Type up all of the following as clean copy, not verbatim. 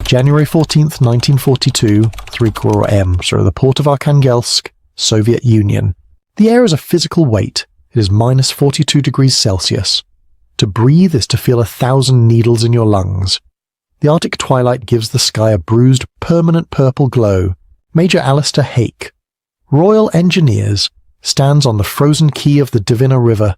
January 14th, 1942, 3 M, so the port of Arkhangelsk, Soviet Union. The air is a physical weight. It is minus 42 degrees Celsius. To breathe is to feel 1,000 needles in your lungs. The Arctic twilight gives the sky a bruised, permanent purple glow. Major Alistair Hake, Royal Engineers, stands on the frozen quay of the Dvina River.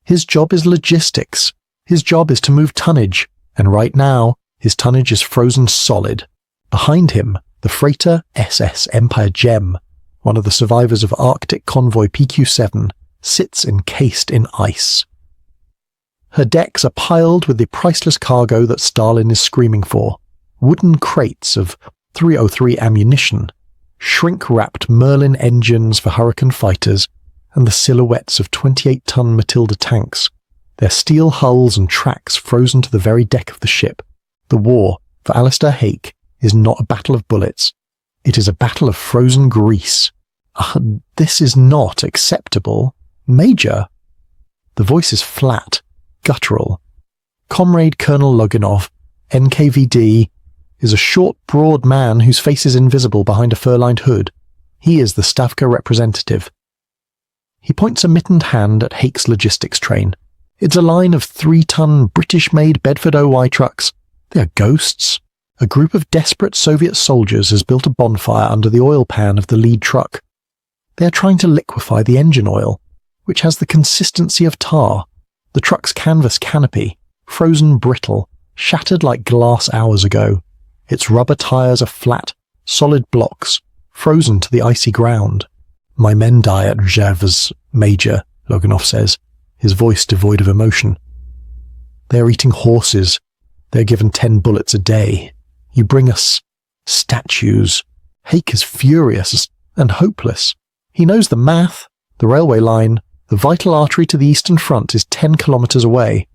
His job is logistics. His job is to move tonnage, and right now, his tonnage is frozen solid. Behind him, the freighter SS Empire Gem, one of the survivors of Arctic convoy PQ-7, sits encased in ice. Her decks are piled with the priceless cargo that Stalin is screaming for. Wooden crates of 303 ammunition, shrink-wrapped Merlin engines for Hurricane fighters, and the silhouettes of 28-ton Matilda tanks, their steel hulls and tracks frozen to the very deck of the ship. The war, for Alistair Hake, is not a battle of bullets. It is a battle of frozen grease. This is not acceptable. Major. The voice is flat, guttural. Comrade Colonel Loginov, NKVD, is a short, broad man whose face is invisible behind a fur-lined hood. He is the Stavka representative. He points a mittened hand at Hake's logistics train. It's a line of 3-ton British-made Bedford OY trucks. They are ghosts. A group of desperate Soviet soldiers has built a bonfire under the oil pan of the lead truck. They are trying to liquefy the engine oil, which has the consistency of tar. The truck's canvas canopy, frozen brittle, shattered like glass hours ago. Its rubber tires are flat, solid blocks, frozen to the icy ground. My men die at Rzhev's, Major, Loginov says, his voice devoid of emotion. They are eating horses. They are given 10 bullets a day. You bring us statues. Hake is furious and hopeless. He knows the math, the railway line, the vital artery to the Eastern Front is 10 kilometers away.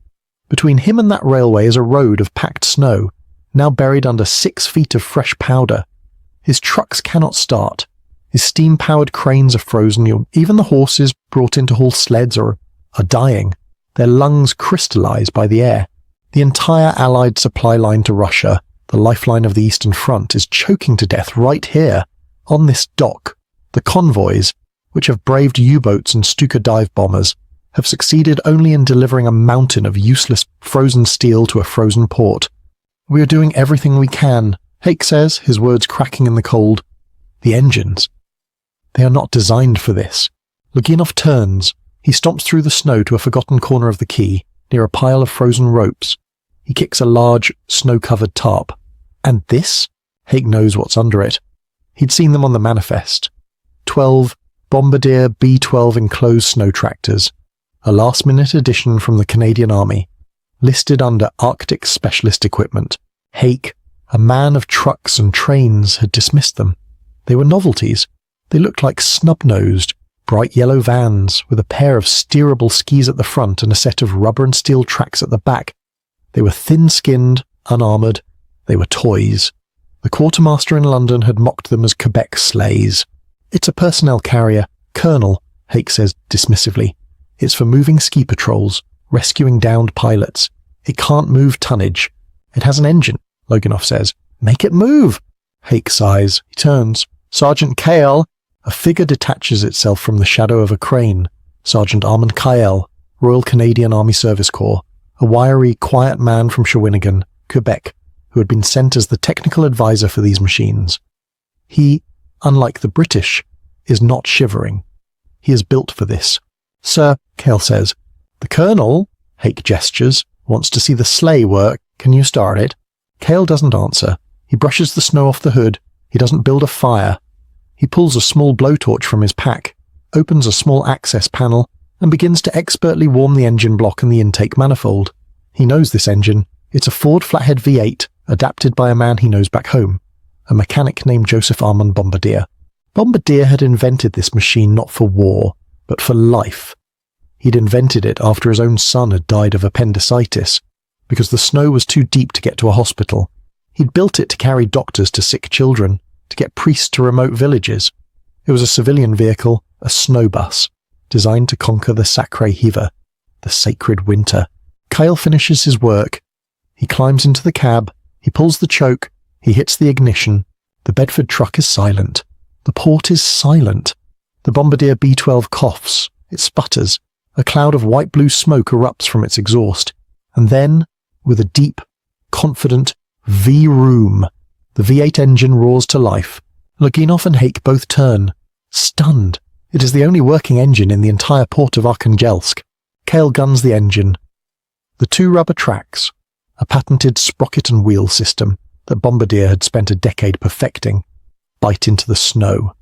Between him and that railway is a road of packed snow, now buried under 6 feet of fresh powder. His trucks cannot start. His steam-powered cranes are frozen. Even the horses brought in to haul sleds are dying. Their lungs crystallize by the air. The entire Allied supply line to Russia, the lifeline of the Eastern Front, is choking to death right here, on this dock. The convoys, which have braved U-boats and Stuka dive bombers, have succeeded only in delivering a mountain of useless frozen steel to a frozen port. We are doing everything we can, Hake says, his words cracking in the cold. The engines. They are not designed for this. Loginov turns. He stomps through the snow to a forgotten corner of the quay, near a pile of frozen ropes. He kicks a large, snow-covered tarp. And this? Hake knows what's under it. He'd seen them on the manifest. 12 Bombardier B-12 enclosed snow tractors, a last-minute addition from the Canadian Army, listed under Arctic Specialist Equipment. Hake, a man of trucks and trains, had dismissed them. They were novelties. They looked like snub-nosed, bright yellow vans with a pair of steerable skis at the front and a set of rubber and steel tracks at the back. They were thin-skinned, unarmoured. They were toys. The quartermaster in London had mocked them as Quebec sleighs. It's a personnel carrier, Colonel, Hake says dismissively. It's for moving ski patrols, rescuing downed pilots. It can't move tonnage. It has an engine, Loginov says. Make it move! Hake sighs. He turns. Sergeant Kael. A figure detaches itself from the shadow of a crane. Sergeant Armand Kael, Royal Canadian Army Service Corps, a wiry, quiet man from Shawinigan, Quebec, who had been sent as the technical advisor for these machines. He, unlike the British, is not shivering. He is built for this. Sir, Kael says. The Colonel, Hake gestures, wants to see the sleigh work. Can you start it? Kael doesn't answer. He brushes the snow off the hood. He doesn't build a fire. He pulls a small blowtorch from his pack, opens a small access panel, and begins to expertly warm the engine block and the intake manifold. He knows this engine. It's a Ford Flathead V8, adapted by a man he knows back home, a mechanic named Joseph Armand Bombardier. Bombardier had invented this machine not for war, but for life. He'd invented it after his own son had died of appendicitis, because the snow was too deep to get to a hospital. He'd built it to carry doctors to sick children, to get priests to remote villages. It was a civilian vehicle, a snow bus, designed to conquer the Sacré Hiver, the sacred winter. Kyle finishes his work. He climbs into the cab, he pulls the choke, He hits the ignition. The Bedford truck is silent. The port is silent. The Bombardier B-12 coughs. It sputters. A cloud of white-blue smoke erupts from its exhaust. And then, with a deep, confident V-room, the V8 engine roars to life. Loginov and Hake both turn. Stunned. It is the only working engine in the entire port of Arkhangelsk. Kale guns the engine. The two rubber tracks, a patented sprocket and wheel system that Bombardier had spent a decade perfecting, bite into the snow.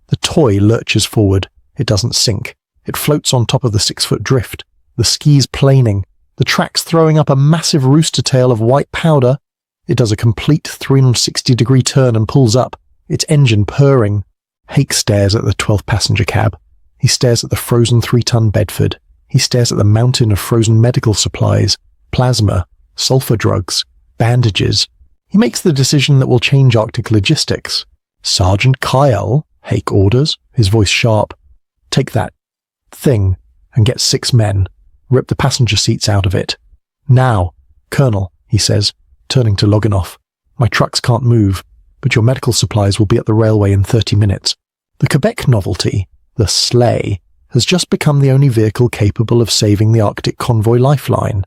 The toy lurches forward. It doesn't sink. It floats on top of the 6-foot drift, the skis planing, the tracks throwing up a massive rooster tail of white powder. It does a complete 360-degree turn and pulls up, its engine purring. Hake stares at the 12-passenger cab. He stares at the frozen 3-ton Bedford. He stares at the mountain of frozen medical supplies, plasma, sulfur drugs, bandages. He makes the decision that will change Arctic logistics. Sergeant Kyle, Hake orders, his voice sharp. Take that thing and get 6 men. Rip the passenger seats out of it. Now, Colonel, he says, turning to Loginov. My trucks can't move, but your medical supplies will be at the railway in 30 minutes. The Quebec novelty, the sleigh, has just become the only vehicle capable of saving the Arctic convoy lifeline.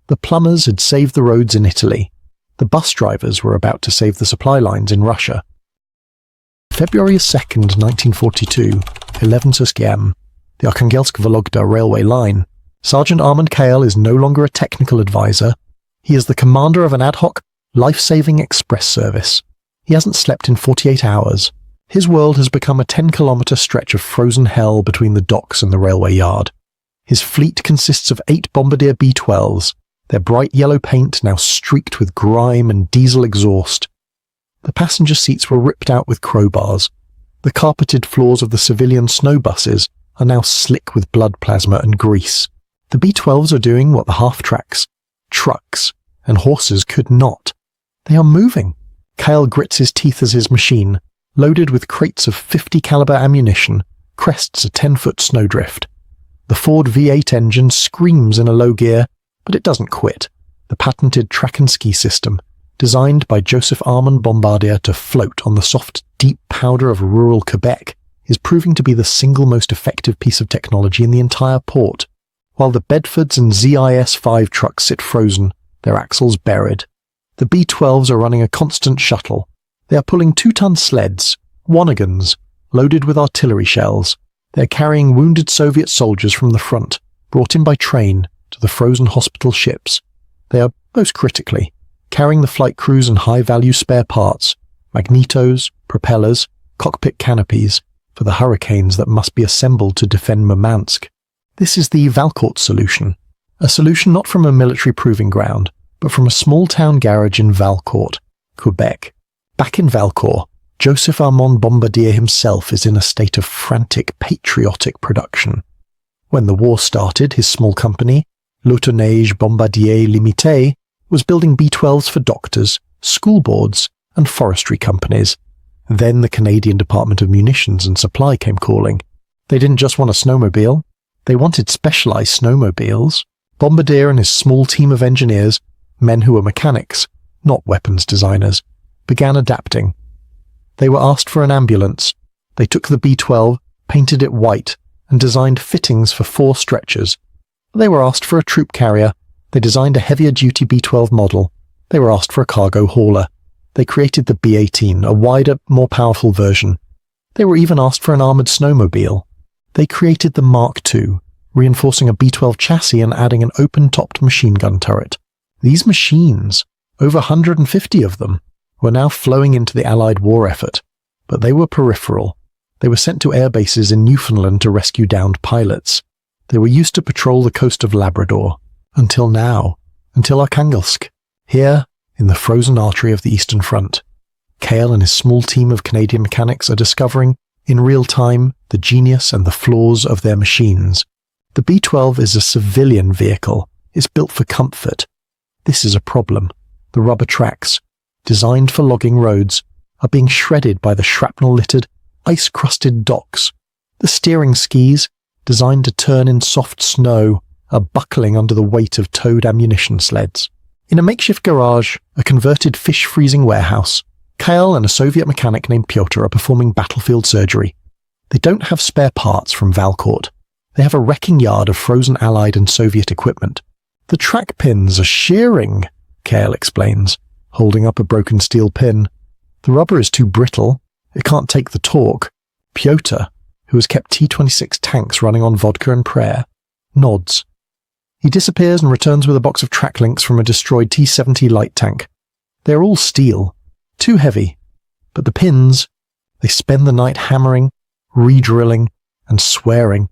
The plumbers had saved the roads in Italy. The bus drivers were about to save the supply lines in Russia. February 2nd, 1942, 11 m, the Arkhangelsk-Vologda railway line. Sergeant Armand Kale is no longer a technical advisor. He is the commander of an ad hoc, life-saving express service. He hasn't slept in 48 hours. His world has become a 10-kilometre stretch of frozen hell between the docks and the railway yard. His fleet consists of 8 Bombardier B-12s, their bright yellow paint now streaked with grime and diesel exhaust. The passenger seats were ripped out with crowbars. The carpeted floors of the civilian snow buses are now slick with blood plasma and grease. The B-12s are doing what the half-tracks, trucks, and horses could not. They are moving. Kale grits his teeth as his machine, loaded with crates of 50 caliber ammunition, crests a 10-foot snowdrift. The Ford V8 engine screams in a low gear, but it doesn't quit. The patented track and ski system, designed by Joseph Armand Bombardier to float on the soft, deep powder of rural Quebec, is proving to be the single most effective piece of technology in the entire port. While the Bedfords and ZIS-5 trucks sit frozen, their axles buried. The B-12s are running a constant shuttle. They are pulling 2-ton sleds, Wanagans, loaded with artillery shells. They are carrying wounded Soviet soldiers from the front, brought in by train, to the frozen hospital ships. They are, most critically, carrying the flight crews and high-value spare parts, magnetos, propellers, cockpit canopies, for the hurricanes that must be assembled to defend Murmansk. This is the Valcourt solution, a solution not from a military proving ground, but from a small-town garage in Valcourt, Quebec. Back in Valcourt, Joseph Armand Bombardier himself is in a state of frantic, patriotic production. When the war started, his small company, L'Autoneige Bombardier Limité, was building B-12s for doctors, school boards, and forestry companies. Then the Canadian Department of Munitions and Supply came calling. They didn't just want a snowmobile. They wanted specialized snowmobiles. Bombardier and his small team of engineers, men who were mechanics, not weapons designers, began adapting. They were asked for an ambulance. They took the B-12, painted it white, and designed fittings for 4 stretchers. They were asked for a troop carrier. They designed a heavier-duty B-12 model. They were asked for a cargo hauler. They created the B-18, a wider, more powerful version. They were even asked for an armoured snowmobile. They created the Mark II, reinforcing a B-12 chassis and adding an open-topped machine gun turret. These machines, over 150 of them, were now flowing into the Allied war effort, but they were peripheral. They were sent to air bases in Newfoundland to rescue downed pilots. They were used to patrol the coast of Labrador, until now, until Arkhangelsk, here in the frozen artery of the Eastern Front. Kale and his small team of Canadian mechanics are discovering, in real time, the genius and the flaws of their machines. The B-12 is a civilian vehicle. It's built for comfort. This is a problem. The rubber tracks, designed for logging roads, are being shredded by the shrapnel-littered, ice-crusted docks. The steering skis, designed to turn in soft snow, are buckling under the weight of towed ammunition sleds. In a makeshift garage, a converted fish-freezing warehouse, Kyle and a Soviet mechanic named Pyotr are performing battlefield surgery. They don't have spare parts from Valcourt. They have a wrecking yard of frozen Allied and Soviet equipment. The track pins are shearing, Kyle explains, holding up a broken steel pin. The rubber is too brittle. It can't take the torque. Pyotr, who has kept T-26 tanks running on vodka and prayer, nods. He disappears and returns with a box of track links from a destroyed T-70 light tank. They are all steel, too heavy, but the pins, they spend the night hammering, re-drilling, and swearing.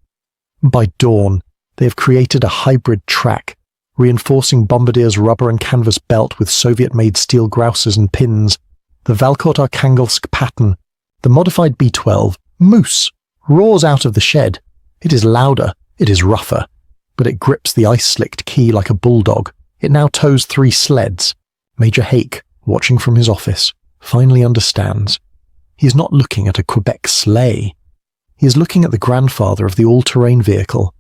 By dawn, they have created a hybrid track, reinforcing Bombardier's rubber and canvas belt with Soviet-made steel grouses and pins. The Valcourt-Arkhangelsk pattern, the modified B-12, Moose, roars out of the shed. It is louder, it is rougher, but it grips the ice-slicked key like a bulldog. It now tows 3 sleds. Major Hake, watching from his office, finally understands. He is not looking at a Quebec sleigh. He is looking at the grandfather of the all-terrain vehicle.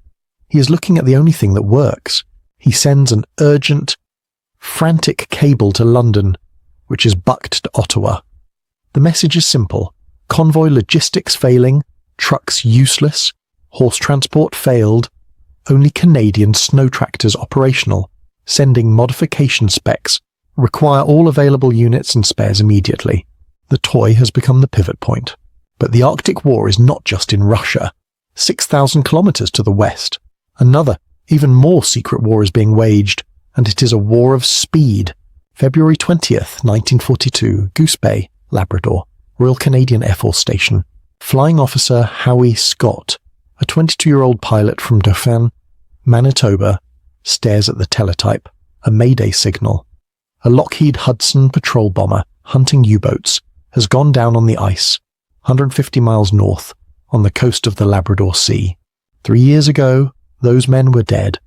He is looking at the only thing that works. He sends an urgent, frantic cable to London, which is bucked to Ottawa. The message is simple. Convoy logistics failing, trucks useless, horse transport failed, only Canadian snow tractors operational, sending modification specs, require all available units and spares immediately. The toy has become the pivot point. But the Arctic War is not just in Russia. 6,000 kilometers to the west, another, even more secret war is being waged, and it is a war of speed. February 20th, 1942, Goose Bay, Labrador, Royal Canadian Air Force Station. Flying Officer Howie Scott, a 22-year-old pilot from Dauphin, Manitoba, stares at the teletype, a Mayday signal. A Lockheed Hudson patrol bomber, hunting U-boats, has gone down on the ice, 150 miles north, on the coast of the Labrador Sea. 3 years ago, those men were dead.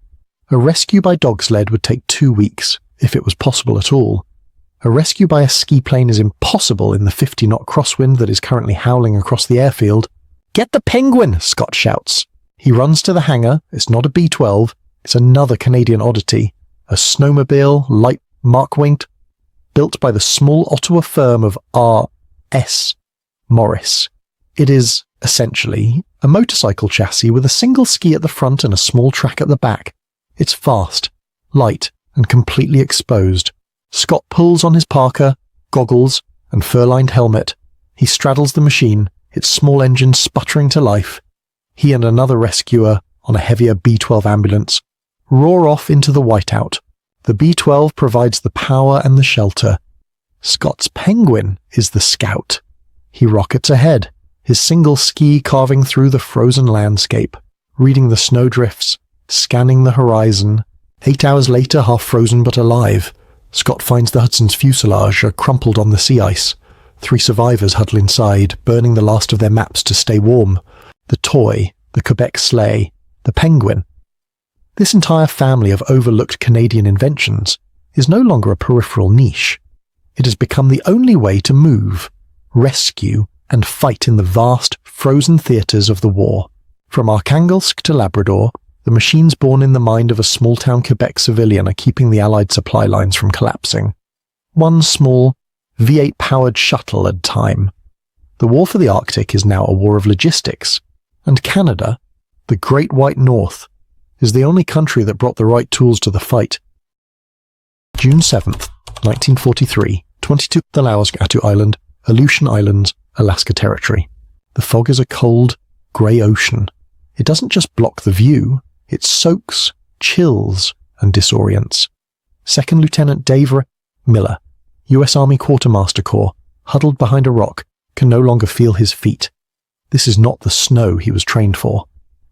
A rescue by dog sled would take 2 weeks, if it was possible at all. A rescue by a ski plane is impossible in the 50-knot crosswind that is currently howling across the airfield. "Get the Penguin!" Scott shouts. He runs to the hangar. It's not a B-12. It's another Canadian oddity. A snowmobile, light Mark-winged, built by the small Ottawa firm of R.S. Morris. It is, essentially, a motorcycle chassis with a single ski at the front and a small track at the back. It's fast, light, and completely exposed. Scott pulls on his parka, goggles, and fur-lined helmet. He straddles the machine, its small engine sputtering to life. He and another rescuer, on a heavier B-12 ambulance, roar off into the whiteout. The B-12 provides the power and the shelter. Scott's Penguin is the scout. He rockets ahead, his single ski carving through the frozen landscape, reading the snowdrifts, scanning the horizon. 8 hours later, half frozen but alive, Scott finds the Hudson's fuselage are crumpled on the sea ice. 3 survivors huddle inside, burning the last of their maps to stay warm. The toy, the Quebec sleigh, the Penguin. This entire family of overlooked Canadian inventions is no longer a peripheral niche. It has become the only way to move, rescue, and fight in the vast, frozen theatres of the war. From Arkhangelsk to Labrador, the machines born in the mind of a small-town Quebec civilian are keeping the Allied supply lines from collapsing. One small, V8-powered shuttle at a time. The war for the Arctic is now a war of logistics, and Canada, the Great White North, is the only country that brought the right tools to the fight. June 7th, 1943, 22 Alaska Island, Aleutian Islands, Alaska Territory. The fog is a cold, grey ocean. It doesn't just block the view, it soaks, chills, and disorients. Second Lieutenant Dave Miller, U.S. Army Quartermaster Corps, huddled behind a rock, can no longer feel his feet. This is not the snow he was trained for.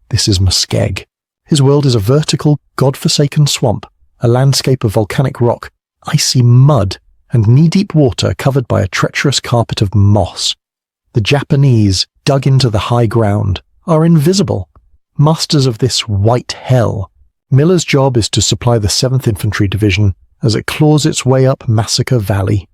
This is Muskeg. His world is a vertical, god-forsaken swamp, a landscape of volcanic rock, icy mud, and knee-deep water covered by a treacherous carpet of moss. The Japanese, dug into the high ground, are invisible, masters of this white hell. Miller's job is to supply the 7th Infantry Division as it claws its way up Massacre Valley,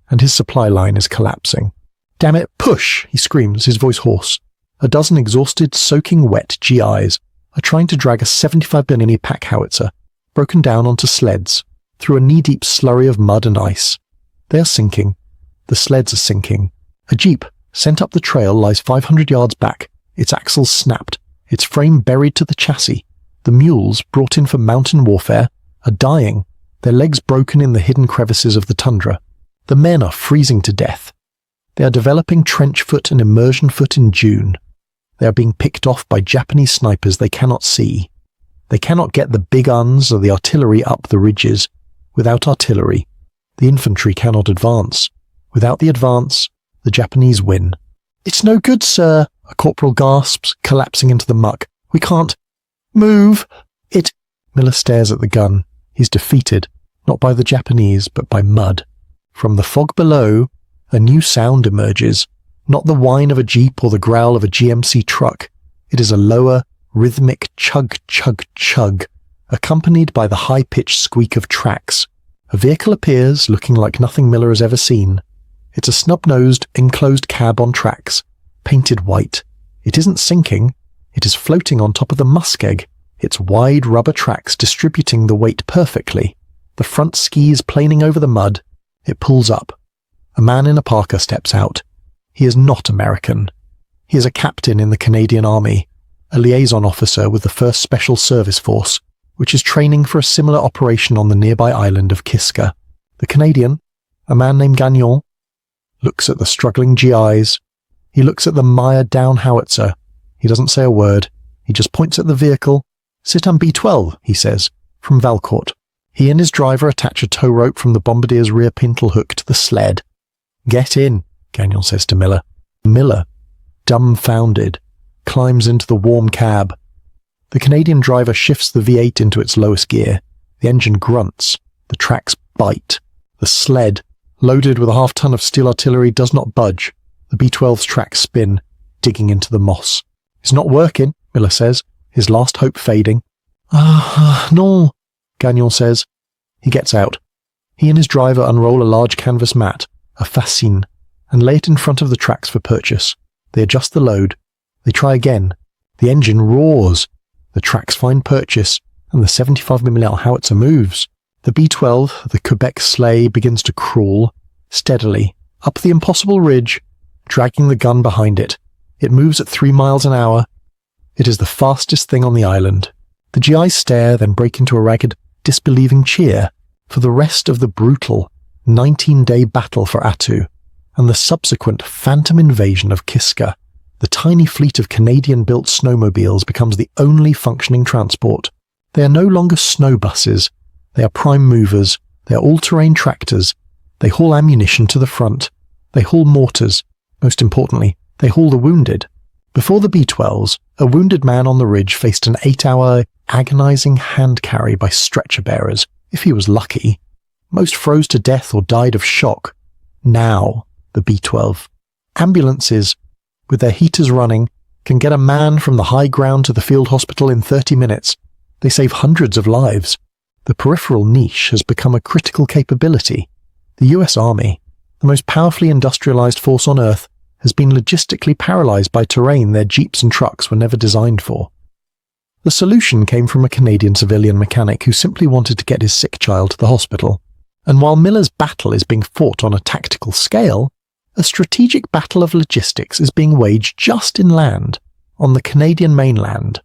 and his supply line is collapsing. "Damn it, push!" he screams, his voice hoarse. A dozen exhausted, soaking wet GIs are trying to drag a 75 mm pack howitzer, broken down onto sleds, through a knee-deep slurry of mud and ice. They are sinking. The sleds are sinking. A jeep, sent up the trail, lies 500 yards back, its axles snapped, its frame buried to the chassis. The mules, brought in for mountain warfare, are dying, their legs broken in the hidden crevices of the tundra. The men are freezing to death. They are developing trench foot and immersion foot in June. They are being picked off by Japanese snipers they cannot see. They cannot get the big guns or the artillery up the ridges. Without artillery, the infantry cannot advance. Without the advance, the Japanese win. "It's no good, sir," a corporal gasps, collapsing into the muck. "We can't move. It—" Miller stares at the gun. He's defeated, not by the Japanese, but by mud. From the fog below, a new sound emerges. Not the whine of a jeep or the growl of a GMC truck. It is a lower, rhythmic chug, chug, chug, accompanied by the high-pitched squeak of tracks. A vehicle appears, looking like nothing Miller has ever seen. It's a snub-nosed, enclosed cab on tracks, painted white. It isn't sinking. It is floating on top of the muskeg, its wide rubber tracks distributing the weight perfectly. The front skis planing over the mud. It pulls up. A man in a parka steps out. He is not American. He is a captain in the Canadian Army, a liaison officer with the 1st Special Service Force, which is training for a similar operation on the nearby island of Kiska. The Canadian, a man named Gagnon, looks at the struggling GIs. He looks at the mired down howitzer. He doesn't say a word. He just points at the vehicle. "C'est un B-12, he says, from Valcourt. He and his driver attach a tow rope from the bombardier's rear pintle hook to the sled. "Get in," Gagnon says to Miller. Miller, dumbfounded, climbs into the warm cab. The Canadian driver shifts the V8 into its lowest gear. The engine grunts. The tracks bite. The sled, loaded with a half-ton of steel artillery, does not budge. The B-12's tracks spin, digging into the moss. "It's not working," Miller says, his last hope fading. "Non," Gagnon says. He gets out. He and his driver unroll a large canvas mat, a fascine, and lay it in front of the tracks for purchase. They adjust the load. They try again. The engine roars. The tracks find purchase, and the 75mm howitzer moves. The B-12, the Quebec sleigh, begins to crawl, steadily, up the impossible ridge, dragging the gun behind it. It moves at 3 miles an hour. It is the fastest thing on the island. The GIs stare, then break into a ragged, disbelieving cheer for the rest of the brutal 19-day battle for Attu, and the subsequent phantom invasion of Kiska. The tiny fleet of Canadian-built snowmobiles becomes the only functioning transport. They are no longer snow buses. They are prime movers. They are all-terrain tractors. They haul ammunition to the front. They haul mortars. Most importantly, they haul the wounded. Before the B-12s, a wounded man on the ridge faced an 8-hour, agonizing hand carry by stretcher-bearers, if he was lucky. Most froze to death or died of shock. Now, the B-12. Ambulances, with their heaters running, can get a man from the high ground to the field hospital in 30 minutes. They save hundreds of lives. The peripheral niche has become a critical capability. The US Army, the most powerfully industrialized force on Earth, has been logistically paralyzed by terrain their jeeps and trucks were never designed for. The solution came from a Canadian civilian mechanic who simply wanted to get his sick child to the hospital. And while Miller's battle is being fought on a tactical scale, a strategic battle of logistics is being waged just inland, on the Canadian mainland.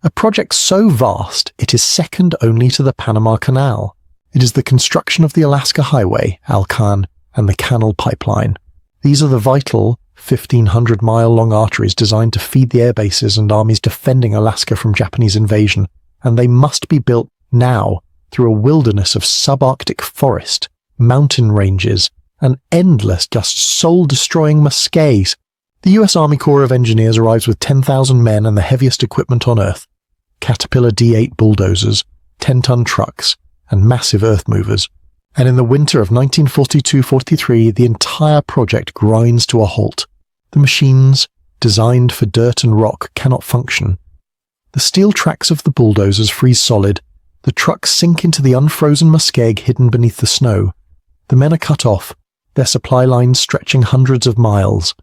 A project so vast it is second only to the Panama Canal. It is the construction of the Alaska Highway, Alcan, and the Canal Pipeline. These are the vital 1,500-mile-long arteries designed to feed the air bases and armies defending Alaska from Japanese invasion, and they must be built now through a wilderness of subarctic forest, mountain ranges, and endless, just soul-destroying muskets. The US Army Corps of Engineers arrives with 10,000 men and the heaviest equipment on Earth. Caterpillar D8 bulldozers, 10-ton trucks, and massive earth movers. And in the winter of 1942-43, the entire project grinds to a halt. The machines, designed for dirt and rock, cannot function. The steel tracks of the bulldozers freeze solid. The trucks sink into the unfrozen muskeg hidden beneath the snow. The men are cut off, their supply lines stretching hundreds of miles,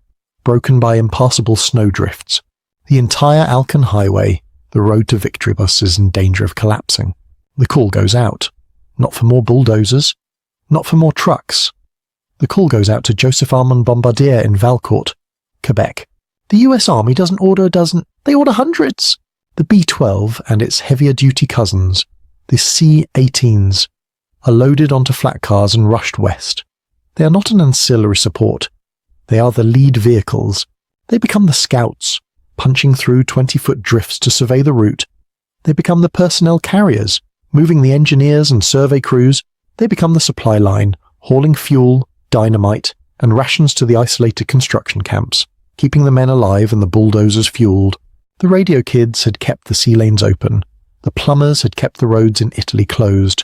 broken by impassable snowdrifts. The entire Alcan Highway, the road to Victory bus, is in danger of collapsing. The call goes out. not for more bulldozers, not for more trucks. The call goes out to Joseph Armand Bombardier in Valcourt, Quebec. The US Army doesn't order a dozen, they order hundreds. The B-12 and its heavier-duty cousins, the C-18s, are loaded onto flat cars and rushed west. They are not an ancillary support. They are the lead vehicles. They become the scouts, punching through 20-foot drifts to survey the route. They become the personnel carriers, moving the engineers and survey crews. They become the supply line, hauling fuel, dynamite, and rations to the isolated construction camps, keeping the men alive and the bulldozers fueled. The radio kids had kept the sea lanes open. The plumbers had kept the roads in Italy closed.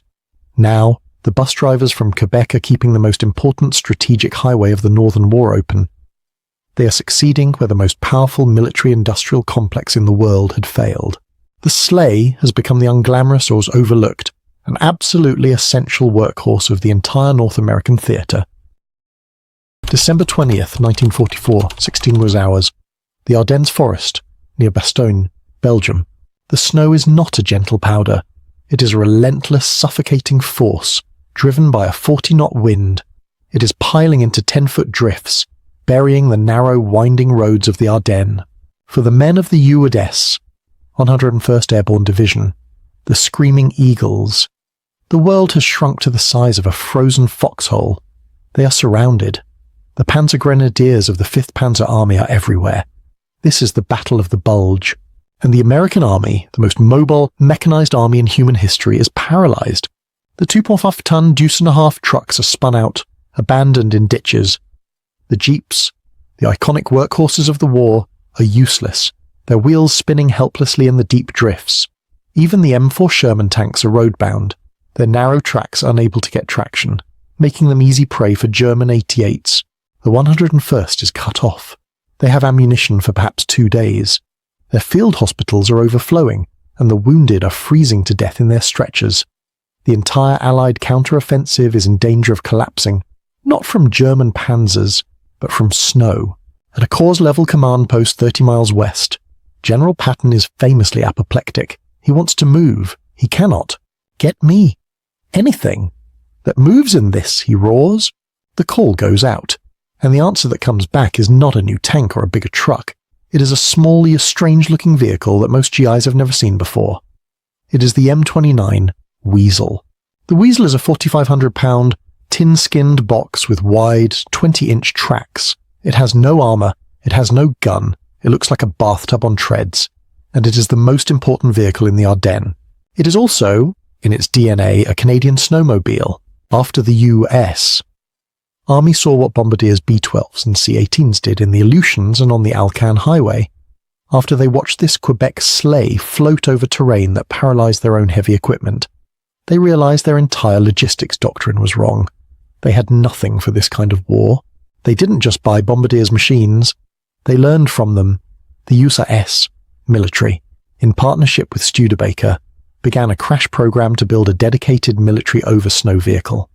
Now, the bus drivers from Quebec are keeping the most important strategic highway of the Northern War open. They are succeeding where the most powerful military-industrial complex in the world had failed. The sleigh has become the unglamorous or overlooked, an absolutely essential workhorse of the entire North American theatre. December 20th, 1944, 16 was hours. The Ardennes forest, near Bastogne, Belgium. The snow is not a gentle powder. It is a relentless, suffocating force, driven by a 40-knot wind. It is piling into 10-foot drifts, burying the narrow, winding roads of the Ardennes. For the men of the UAS, 101st Airborne Division, the Screaming Eagles, the world has shrunk to the size of a frozen foxhole. They are surrounded. The Panzer Grenadiers of the 5th Panzer Army are everywhere. This is the Battle of the Bulge. And the American Army, the most mobile, mechanized army in human history, is paralyzed. The 2.5-ton deuce-and-a-half trucks are spun out, abandoned in ditches. The jeeps, the iconic workhorses of the war, are useless, their wheels spinning helplessly in the deep drifts. Even the M4 Sherman tanks are roadbound, their narrow tracks unable to get traction, making them easy prey for German 88s. The 101st is cut off. They have ammunition for perhaps 2 days. Their field hospitals are overflowing, and the wounded are freezing to death in their stretchers. The entire Allied counter-offensive is in danger of collapsing, not from German panzers, but from snow. At a corps-level command post 30 miles west, General Patton is famously apoplectic. He wants to move. He cannot. Get me. Anything. That moves in this, he roars. The call goes out, and the answer that comes back is not a new tank or a bigger truck. It is a small yet strange-looking vehicle that most GIs have never seen before. It is the M29 Weasel. The Weasel is a 4,500-pound, tin-skinned box with wide, 20-inch tracks. It has no armor, it has no gun, it looks like a bathtub on treads, and it is the most important vehicle in the Ardennes. It is also, in its DNA, a Canadian snowmobile. After the US, Army saw what Bombardier's B-12s and C-18s did in the Aleutians and on the Alcan Highway, after they watched this Quebec sleigh float over terrain that paralyzed their own heavy equipment. They realized their entire logistics doctrine was wrong. They had nothing for this kind of war. They didn't just buy Bombardier's machines. They learned from them. The USAS, military, in partnership with Studebaker, began a crash program to build a dedicated military over-snow vehicle.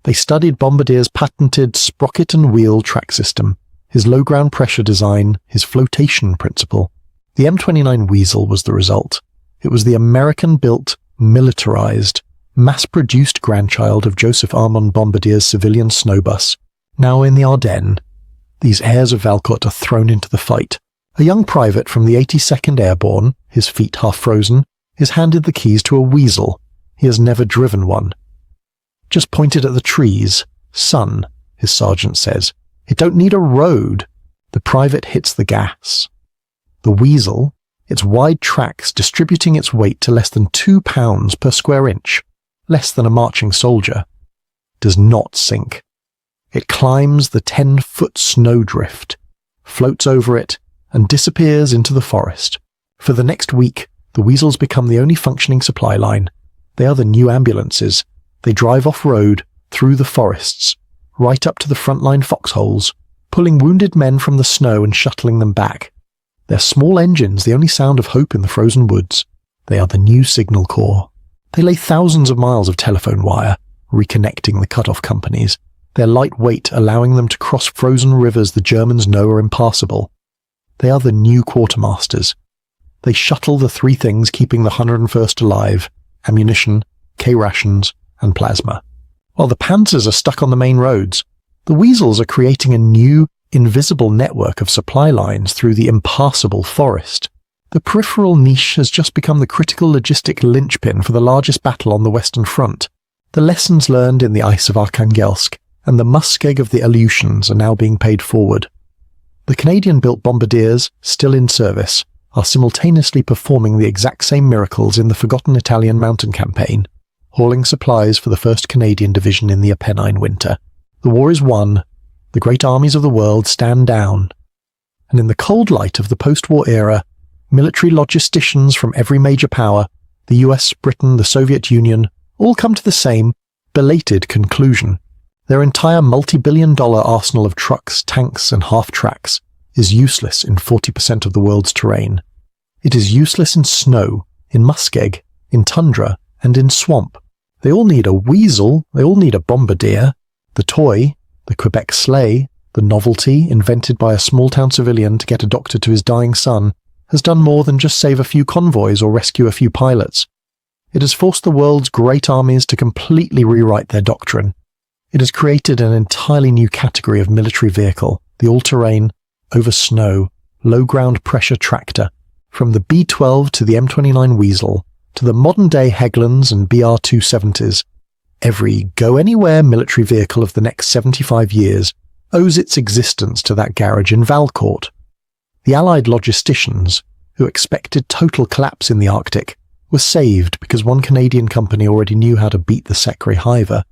They studied Bombardier's patented sprocket and wheel track system, his low ground pressure design, his flotation principle. The M29 Weasel was the result. It was the American-built, militarized, mass-produced grandchild of Joseph Armand Bombardier's civilian snowbus. Now in the Ardennes, these heirs of Valcourt are thrown into the fight. A young private from the 82nd Airborne, his feet half frozen, is handed the keys to a Weasel. He has never driven one. Just pointed at the trees. Son, his sergeant says. It don't need a road. The private hits the gas. The Weasel, its wide tracks distributing its weight to less than 2 pounds per square inch, less than a marching soldier, does not sink. It climbs the 10-foot snowdrift, floats over it, and disappears into the forest. For the next week, the Weasels become the only functioning supply line. They are the new ambulances. They drive off-road, through the forests, right up to the frontline foxholes, pulling wounded men from the snow and shuttling them back. Their small engines the only sound of hope in the frozen woods. They are the new signal corps. They lay thousands of miles of telephone wire, reconnecting the cut-off companies, their light weight allowing them to cross frozen rivers the Germans know are impassable. They are the new quartermasters. They shuttle the three things keeping the 101st alive: ammunition, K-rations, and plasma. While the Panzers are stuck on the main roads, the Weasels are creating a new, invisible network of supply lines through the impassable forest. The peripheral niche has just become the critical logistic linchpin for the largest battle on the Western Front. The lessons learned in the ice of Arkhangelsk and the muskeg of the Aleutians are now being paid forward. The Canadian-built bombardiers, still in service, are simultaneously performing the exact same miracles in the forgotten Italian mountain campaign, hauling supplies for the 1st Canadian Division in the Apennine winter. The war is won, the great armies of the world stand down, and in the cold light of the post-war era, military logisticians from every major power, the US, Britain, the Soviet Union, all come to the same, belated conclusion. Their entire multi-billion-dollar arsenal of trucks, tanks, and half-tracks is useless in 40% of the world's terrain. It is useless in snow, in muskeg, in tundra, and in swamp. They all need a weasel, they all need a bombardier, the toy, the Quebec sleigh, the novelty invented by a small-town civilian to get a doctor to his dying son, has done more than just save a few convoys or rescue a few pilots. It has forced the world's great armies to completely rewrite their doctrine. It has created an entirely new category of military vehicle, the all-terrain, over snow, low-ground pressure tractor, from the B-12 to the M29 Weasel, to the modern-day Hägglunds and BR-270s. Every go-anywhere military vehicle of the next 75 years owes its existence to that garage in Valcourt. The Allied logisticians, who expected total collapse in the Arctic, were saved because one Canadian company already knew how to beat the Secret Hiver